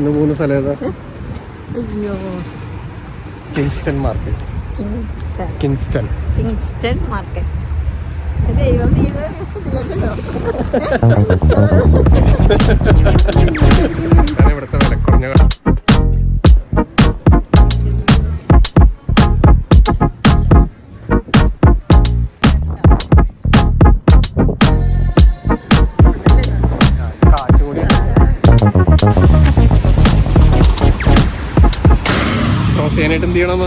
3 സ്ഥലം ഏതാ? അയ്യോ, കിങ്സ്റ്റൺ മാർക്കറ്റ്. Kingston market. ദൈവം ഇവിടുത്തെ വിലക്കുറഞ്ഞ കട. കാറ്റ് കൂടി ക്രോസ് ചെയ്യാനായിട്ട് എന്ത് ചെയ്യണം?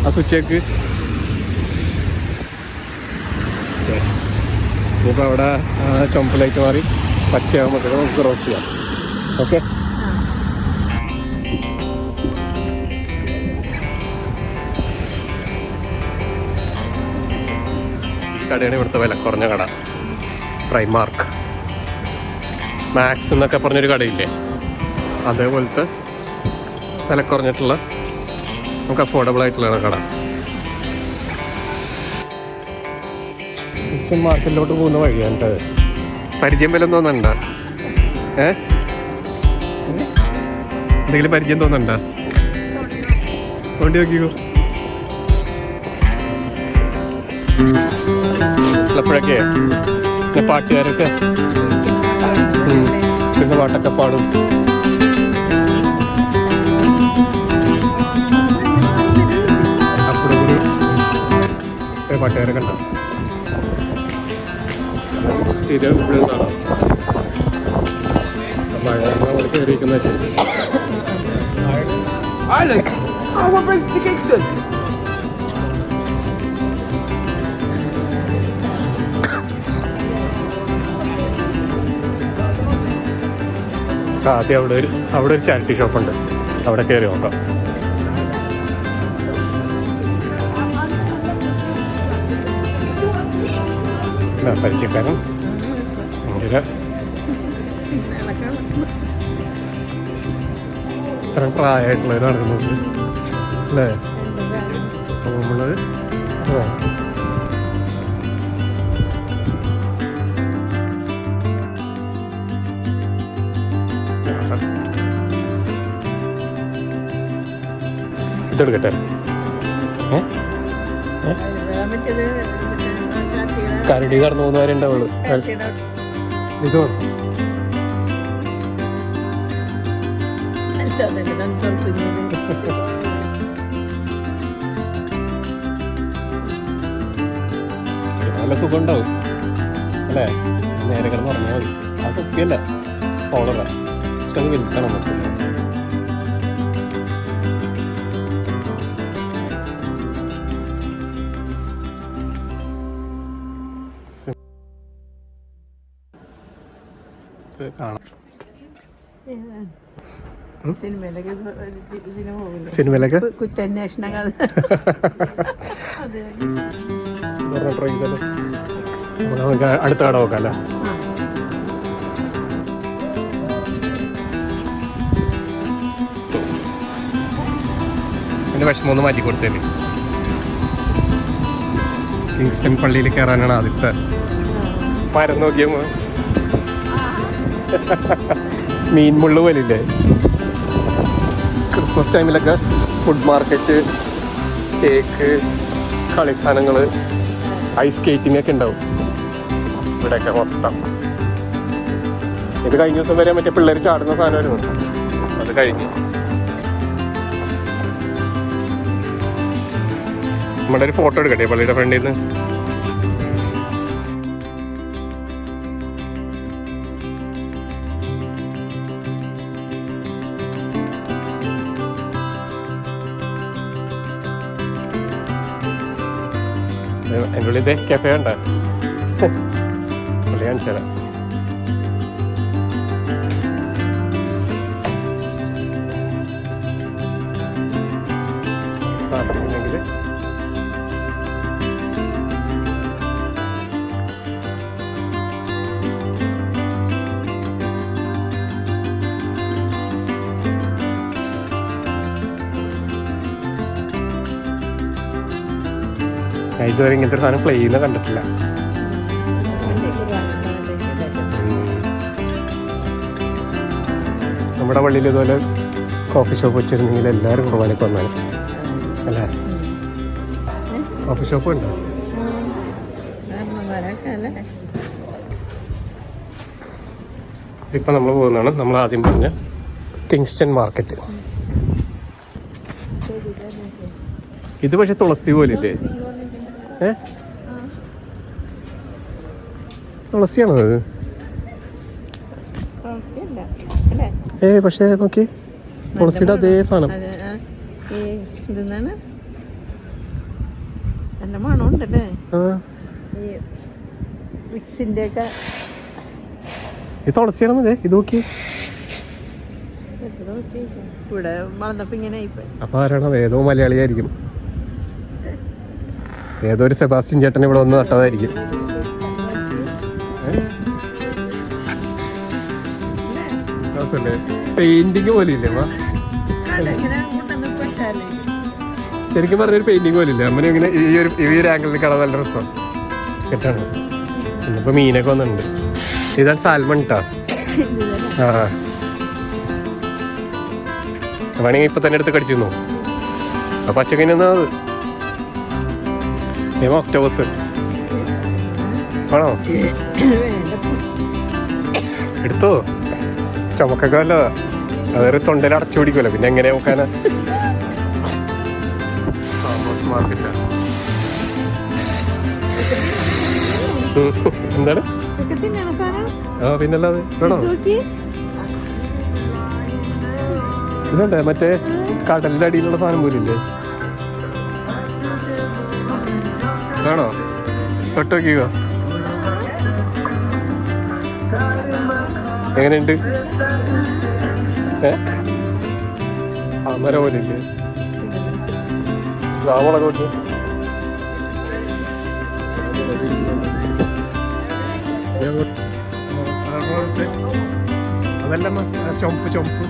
ആ സ്വിച്ചേക്ക് ഇനിയിപ്പോൾ അവിടെ ചുമപ്പിലേക്ക് മാറി പച്ചയാകുമ്പോൾ നമുക്ക് ക്രോസ് ചെയ്യാം. ഓക്കെ, കടയാണ് ഇവിടുത്തെ വില കുറഞ്ഞ കട. പ്രൈമാർക്ക് മാക്സ് എന്നൊക്കെ പറഞ്ഞൊരു കടയില്ലേ, അതേപോലത്തെ വില കുറഞ്ഞിട്ടുള്ള നമുക്ക് അഫോർഡബിൾ ആയിട്ടുള്ള കട. കിങ്സ്റ്റൺ മാർക്കറ്റിലോട്ട് പോകുന്ന വഴിയാണ്. പരിചയം വല്ലതും തോന്നുന്നുണ്ടോ? എന്തെങ്കിലും പരിചയം തോന്നുന്നുണ്ടോ? വണ്ടി നോക്കിക്കോ. ചിലപ്പോഴൊക്കെ പിന്നെ പാട്ടുകാരൊക്കെ പിന്നെ പാട്ടൊക്കെ പാടും. അപ്പോഴും പാട്ടുകാരൊക്കെ ഉണ്ടാവും. സ്ഥിരം ഇവിടെ കാണാം. മഴ നമ്മൾ കയറിയിരിക്കുന്ന ആദ്യം അവിടെ ഒരു ചാരിറ്റി ഷോപ്പുണ്ട്, അവിടെ കയറി നോക്കാം. പരിചയക്കാരൻ ഭയങ്കര ഇത്രയും പ്രായമായിട്ടുള്ളവർ നടക്കുന്നത് അല്ലേ? നമ്മള് ഇതെടുക്കട്ടെ. കരടി കടന്നു പോകുന്നവരുണ്ടാവുള്ളൂ. ഇതോ നല്ല സുഖം ഉണ്ടാവും അല്ലേ? നേരെ കിടന്ന് പറഞ്ഞാൽ മതി. ആ തൊപ്പിയല്ല, കോളറാ, പക്ഷെ അത് വിൽക്കണം നമുക്ക്. സിനിമയിലൊക്കെ കുറ്റാന്വേഷണ കഥ ട്രൈ ചെയ്തല്ലോ. നമുക്ക് അടുത്ത കട നോക്കാം അല്ലേ? എൻ്റെ വിഷമമൊന്ന് മാറ്റി കൊടുത്തേന്. കിങ്സ്റ്റൺ പള്ളിയിൽ കയറാനാണ് ആദ്യത്തെ. മരം നോക്കിയപ്പോൾ മീൻ മുള്ളു പോലില്ലേ? ക്രിസ്മസ് ടൈമിലൊക്കെ ഫുഡ് മാർക്കറ്റ്, കേക്ക്, കളി സാധനങ്ങൾ, ഐസ് സ്കേറ്റിംഗ് ഒക്കെ ഉണ്ടാവും ഇവിടെയൊക്കെ മൊത്തം. ഇത് കഴിഞ്ഞ ദിവസം വരെ മറ്റേ പിള്ളേർ ചാടുന്ന സാധനമായിരുന്നു, അത് കഴിഞ്ഞ്. നമ്മുടെ ഒരു ഫോട്ടോ എടുക്കട്ടെ പള്ളിയുടെ ഫ്രണ്ടിൽ നിന്ന്. എൻ്റെ ഉള്ളിൽ ഇതേ കഫേ ഉണ്ട്, പുള്ളി കാണിച്ചു തരാം. ഉണ്ടെങ്കിൽ ഇതുവരെ ഇങ്ങനത്തെ ഒരു സാധനം പ്ലേ ചെയ്യുന്ന കണ്ടിട്ടില്ല. നമ്മുടെ പള്ളിയിൽ ഇതുപോലെ കോഫി ഷോപ്പ് വെച്ചിരുന്നെങ്കിൽ എല്ലാവരും കുർബാനയ്ക്ക് വന്നാൽ അല്ലേ? കോഫി ഷോപ്പ് ഉണ്ടോ? ഇപ്പം നമ്മൾ പോകുന്നതാണ് നമ്മൾ ആദ്യം പറഞ്ഞ കിങ്സ്റ്റൺ മാർക്കറ്റ്. ഇത് പക്ഷെ തുളസി പോലില്ലേ? തുളസിയാണോ അത്? പക്ഷേ നോക്കി തുളസിയുടെ അതേ സാധനം. നല്ല മണമുണ്ടല്ലേ മിക്സിന്റെ ഒക്കെ. ഇത് തുളസിയാണെന്നല്ലേ? ഇത് നോക്കി. ഇവിടെ വളർന്നപ്പോ ഇങ്ങനെ അപ്പൊ ആരാണ്? ഏതോ മലയാളിയായിരിക്കും. ഏതോ ഒരു സെബാസ്റ്റ്യൻ ചേട്ടൻ ഇവിടെ വന്ന് നട്ടതായിരിക്കും. പെയിന്റിങ് പോലെ ഇല്ലേ? ശരിക്കും പറഞ്ഞൊരു പെയിന്റിങ് പോലെ ഇല്ലേ? അമ്മ ഇങ്ങനെ ഈ ഒരു ആംഗിളിൽ കാണാൻ നല്ല രസം കേട്ടാണ്. ഇന്നിപ്പോ മീനൊക്കെ വന്നിട്ടുണ്ട്. ഇതാണ് സാൽമൺ ട്ടാ. ആ വേണമെങ്കിൽ ഇപ്പൊ തന്നെ എടുത്ത് കടിച്ചിരുന്നു. ആ പച്ചക്കറിനെന്നാ അത് ഒക്ടോബസ് ആണോ? എടുത്തോ. ചുമക്കൊക്കെ നല്ലതാ. അതൊരു തൊണ്ടയിൽ അടച്ചു പിടിക്കുമല്ലോ, പിന്നെ എങ്ങനെ നോക്കാനാ? മാർക്കറ്റാ. എന്താണ്? ആ പിന്നല്ലാതെ വേണോ? ഇതുണ്ടേ മറ്റേ കടലിന്റെ അടിയിലുള്ള സാധനം പോലില്ലേ? വേണോ? തൊട്ട് നോക്കിക്കോ. എങ്ങനെയുണ്ട്? അമര പോലില്ലേ? മുളക് നോക്കി. അതല്ല ചുമപ്പ് ചുമപ്പ്.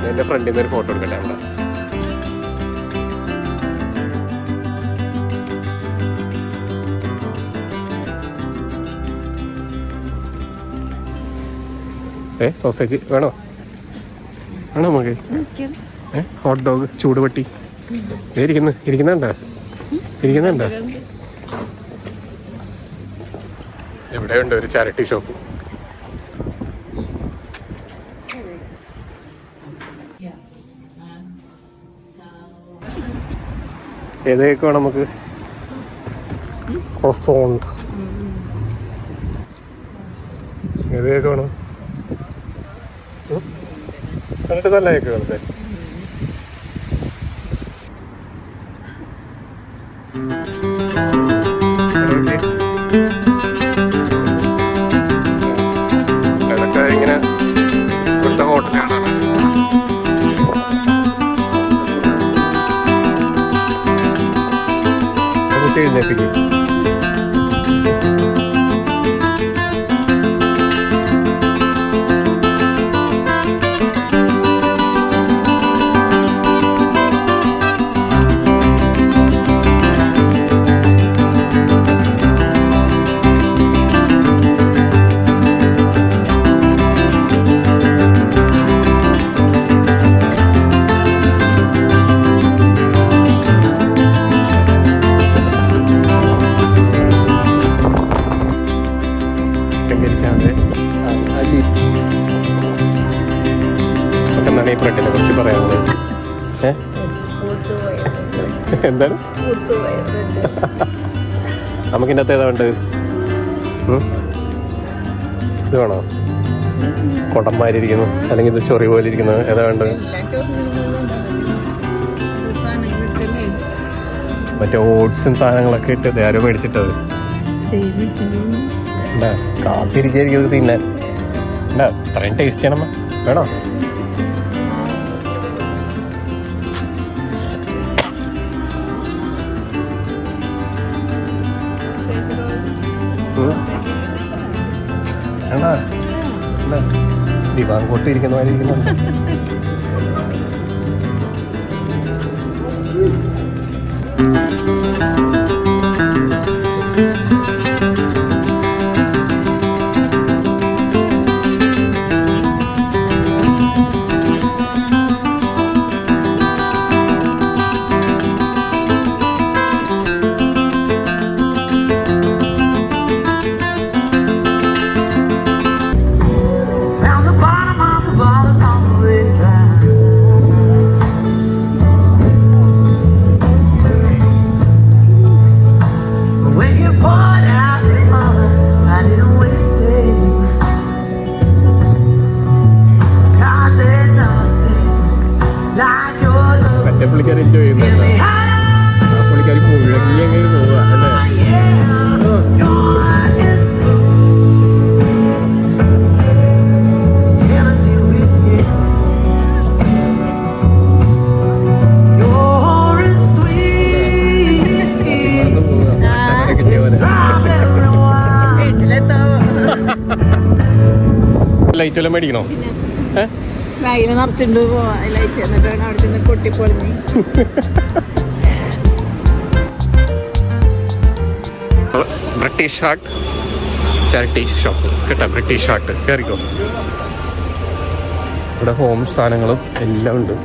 എന്റെ ഫ്രണ്ടിൽ നിന്ന് ഒരു ഫോട്ടോ എടുക്കട്ടെ അവിടെ. സോസേജ് വേണോ? വേണോ നമുക്ക്? ഹോട്ട് ഡോഗ്, ചൂടുപട്ടി ഇരിക്കുന്നുണ്ടോ? എവിടെയുണ്ട് ഒരു ചാരിറ്റി ഷോപ്പ്. ഏതൊക്കെ വേണം നമുക്ക്? ക്രോസോണ്ട് ഏതൊക്കെ വേണം? കണ്ടിട്ട് നല്ല കേക്ക് കാണത്തെ. അതൊക്കെ ഇങ്ങനെ ഇവിടുത്തെ ഹോട്ടലാണ്. കുട്ടി എഴുന്നേപ്പിക്കും. എന്താണ് ഈ ബ്രെഡിനെ കുറിച്ച് പറയാനുള്ളത്? എന്താണ് നമുക്കിൻ്റെ അകത്ത് ഏതാ വേണ്ടത്? ഇത് വേണോ? കൊടന്മാരിയിരിക്കുന്നു അല്ലെങ്കിൽ ഇത് ചൊറി പോലെ ഇരിക്കുന്നത് ഏതാ വേണ്ടത്? മറ്റേ ഓട്സും സാധനങ്ങളൊക്കെ ഇട്ട് ആരോ മേടിച്ചിട്ടത് എന്താ കാത്തിരിക്കായിരിക്കും ഇത് തിന്നാൻ. എന്താ അത്രയും ടേസ്റ്റ് ചെയ്യണമ്മ? വേണോ? വേണോ? എന്താ ദിവാങ്കോട്ട് ഇരിക്കുന്ന മാതിരി ഇരിക്കുന്നുണ്ട്. Found the bottom of the bottle on the waistline. When you poured out your heart, I didn't waste it. 'Cause there's nothing like your love. മറ്റേ പുള്ളിക്കാർ എൻജോയ് Give ചെയ്യുന്നുണ്ട് me high, ആ പുള്ളിക്കാർ പുഴങ്ങി അങ്ങനെ പോവുക അല്ലേ yeah. Your light is Tennessee whiskey. You're as sweet നടന്ന് പോവുക ഭക്ഷണമൊക്കെ കിട്ടിയ പോലെ strawberry wine. വീട്ടിലെത്താവോ ലൈറ്റ് വല്ലതും മേടിക്കണോ ഏ ബാഗിൽ നിറച്ചിട്ടുണ്ട് പോവാ ലൈറ്റ് എന്നിട്ട് വേണം അവിടെ ചെന്ന് പൊട്ടിപ്പൊളിഞ്ഞ് ബ്രിട്ടീഷ് ഹാർട്ട് ചാരിറ്റി ഷോപ്പ് കേട്ടോ ബ്രിട്ടീഷ് ഹാർട്ട് കയറിക്കോ ഇവിടെ ഹോം സാധനങ്ങളും എല്ലാം ഉണ്ട്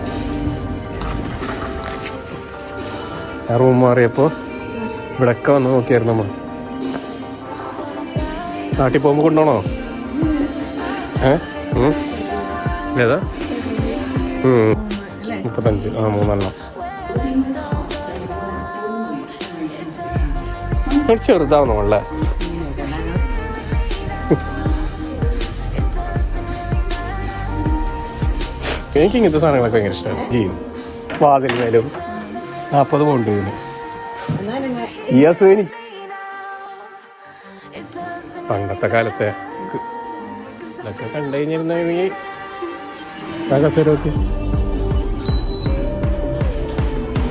ആ റൂം മാറിയപ്പോൾ ഇവിടെയൊക്കെ വന്ന് നോക്കിയായിരുന്നു നമ്മൾ നാട്ടിൽ പോകുമ്പോൾ കൊണ്ടുപോകണോ ഏതാ 35 മൂന്നെണ്ണം ചെറുതാവുന്നു നമ്മളെ എനിക്ക് ഇങ്ങനത്തെ സാധനങ്ങളൊക്കെ ഭയങ്കര ഇഷ്ടമാണ് ചെയ്യും വാതിൽ മേലും 40 പൗണ്ട് ഇതിന് ഈ അസുഖം പണ്ടത്തെ കാലത്തെ ഇതൊക്കെ കണ്ടു കഴിഞ്ഞിരുന്നെങ്കിൽ ആ കസേരൊക്കെ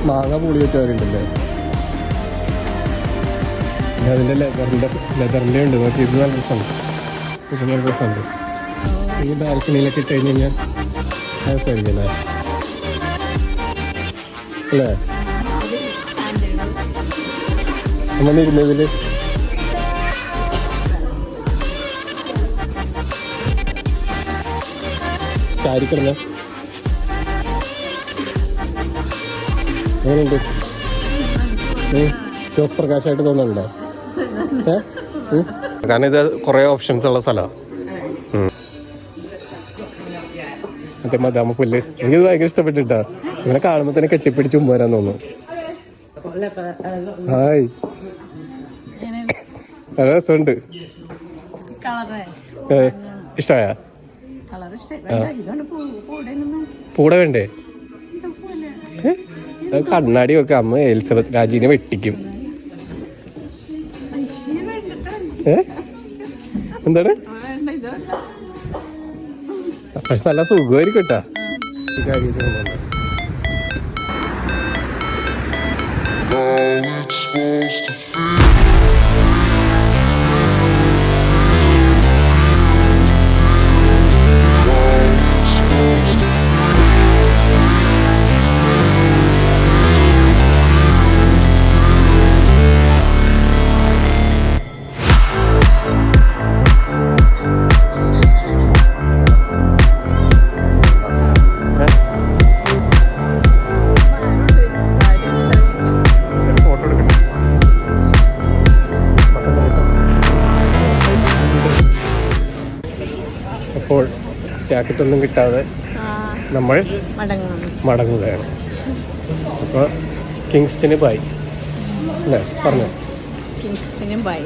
മാങ്ങ പുളി വെച്ചവരുണ്ടല്ലേ അതിൻ്റെ ലെതറിൻ്റെ ഉണ്ട് നോക്കി ഇത് നല്ല രസമുണ്ട് ഇത് നല്ല രസമുണ്ട് ഈ ബാൽക്കണിയിലൊക്കെ ഇട്ട് കഴിഞ്ഞ് കഴിഞ്ഞാൽ രസമായിരിക്കും അല്ലേ നമ്മളിരുന്നതിൽ ചാരിക്കിടന്ന എങ്ങനെയുണ്ട് ജോസ് പ്രകാശായിട്ട് തോന്നുന്നുണ്ടോ കാരണം ഇത് കുറേ ഓപ്ഷൻസ് ഉള്ള സ്ഥലമാണ് മറ്റേ മദാമ പുല്ല് എനിക്കിത് ഭയങ്കര ഇഷ്ടപ്പെട്ടിട്ടാ ഇങ്ങനെ കാണുമ്പോൾ തന്നെ കെട്ടിപ്പിടിച്ച് മുമ്പ് വരാൻ തോന്നുന്നു ഹായ് നല്ല രസമുണ്ട് ഇഷ്ടമായ പൂടെ വേണ്ടേ കണ്ണാടി ഒക്കെ അമ്മ എലിസബത്ത് രാജീനെ വെട്ടിക്കും എന്താണ് പക്ഷെ നല്ല സുഖമായിരിക്കും കേട്ടാ ഈ കാര്യം അപ്പോൾ ജാക്കറ്റൊന്നും കിട്ടാതെ നമ്മൾ മടങ്ങുകയാണ്. അപ്പോൾ കിങ്സ്റ്റന് ബൈ അല്ലേ പറഞ്ഞോ? കിങ്സ്റ്റന് ബൈ.